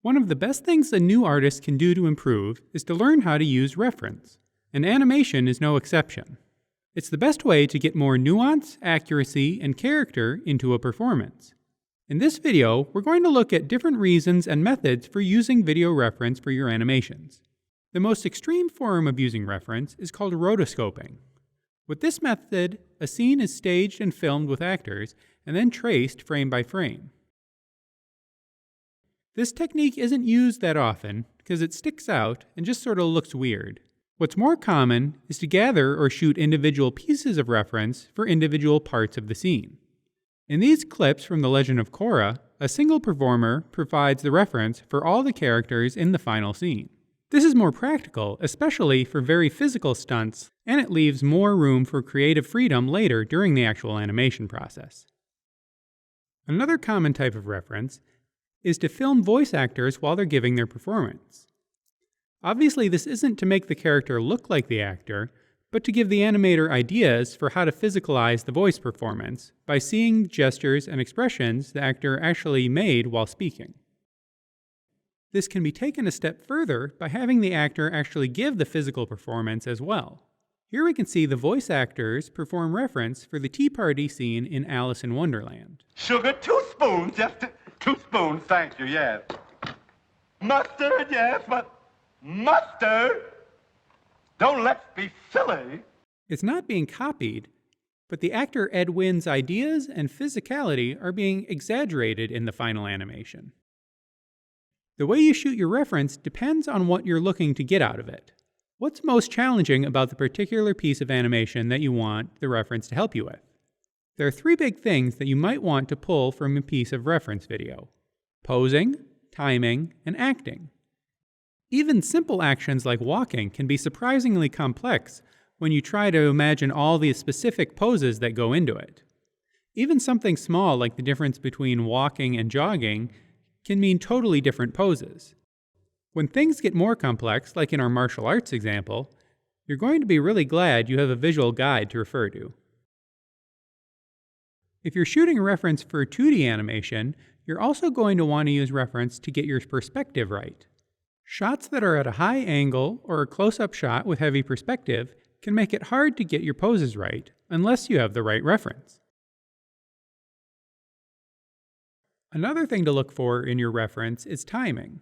One of the best things a new artist can do to improve is to learn how to use reference, and animation is no exception. It's the best way to get more nuance, accuracy, and character into a performance. In this video, we're going to look at different reasons and methods for using video reference for your animations. The most extreme form of using reference is called rotoscoping. With this method, a scene is staged and filmed with actors, and then traced frame by frame. This technique isn't used that often because it sticks out and just sort of looks weird. What's more common is to gather or shoot individual pieces of reference for individual parts of the scene. In these clips from The Legend of Korra, a single performer provides the reference for all the characters in the final scene. This is more practical, especially for very physical stunts, and it leaves more room for creative freedom later during the actual animation process. Another common type of reference is to film voice actors while they're giving their performance. Obviously, this isn't to make the character look like the actor, but to give the animator ideas for how to physicalize the voice performance by seeing the gestures and expressions the actor actually made while speaking. This can be taken a step further by having the actor actually give the physical performance as well. Here we can see the voice actors perform reference for the tea party scene in Alice in Wonderland. Sugar, 2 spoons, just 2 spoons, thank you, yes. Mustard, yes, but mustard? Don't let's be silly. It's not being copied, but the actor Ed Wynn's ideas and physicality are being exaggerated in the final animation. The way you shoot your reference depends on what you're looking to get out of it. What's most challenging about the particular piece of animation that you want the reference to help you with? There are 3 big things that you might want to pull from a piece of reference video: posing, timing, and acting. Even simple actions like walking can be surprisingly complex when you try to imagine all the specific poses that go into it. Even something small like the difference between walking and jogging can mean totally different poses. When things get more complex, like in our martial arts example, you're going to be really glad you have a visual guide to refer to. If you're shooting a reference for a 2D animation, you're also going to want to use reference to get your perspective right. Shots that are at a high angle or a close-up shot with heavy perspective can make it hard to get your poses right unless you have the right reference. Another thing to look for in your reference is timing.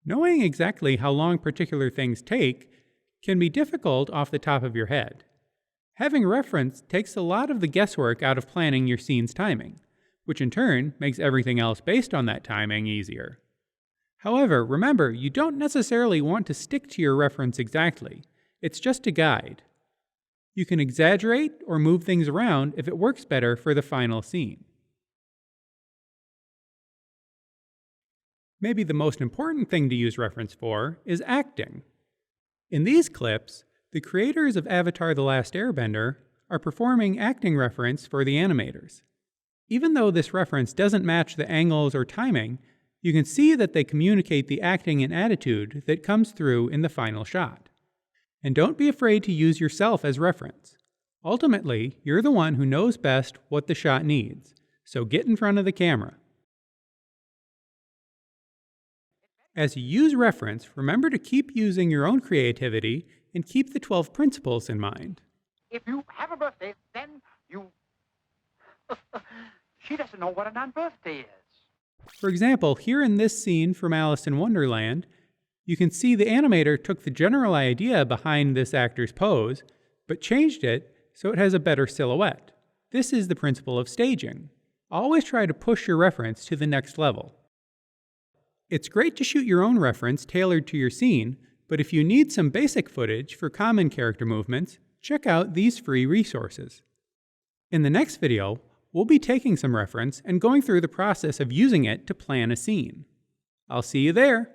Knowing exactly how long particular things take can be difficult off the top of your head. Having reference takes a lot of the guesswork out of planning your scene's timing, which in turn makes everything else based on that timing easier. However, remember, you don't necessarily want to stick to your reference exactly. It's just a guide. You can exaggerate or move things around if it works better for the final scene. Maybe the most important thing to use reference for is acting. In these clips, the creators of Avatar: The Last Airbender are performing acting reference for the animators. Even though this reference doesn't match the angles or timing, you can see that they communicate the acting and attitude that comes through in the final shot. And don't be afraid to use yourself as reference. Ultimately, you're the one who knows best what the shot needs, so get in front of the camera. As you use reference, remember to keep using your own creativity and keep the 12 principles in mind. If you have a birthday, then you... She doesn't know what a non-birthday is. For example, here in this scene from Alice in Wonderland, you can see the animator took the general idea behind this actor's pose, but changed it so it has a better silhouette. This is the principle of staging. Always try to push your reference to the next level. It's great to shoot your own reference tailored to your scene, but if you need some basic footage for common character movements, check out these free resources. In the next video, we'll be taking some reference and going through the process of using it to plan a scene. I'll see you there!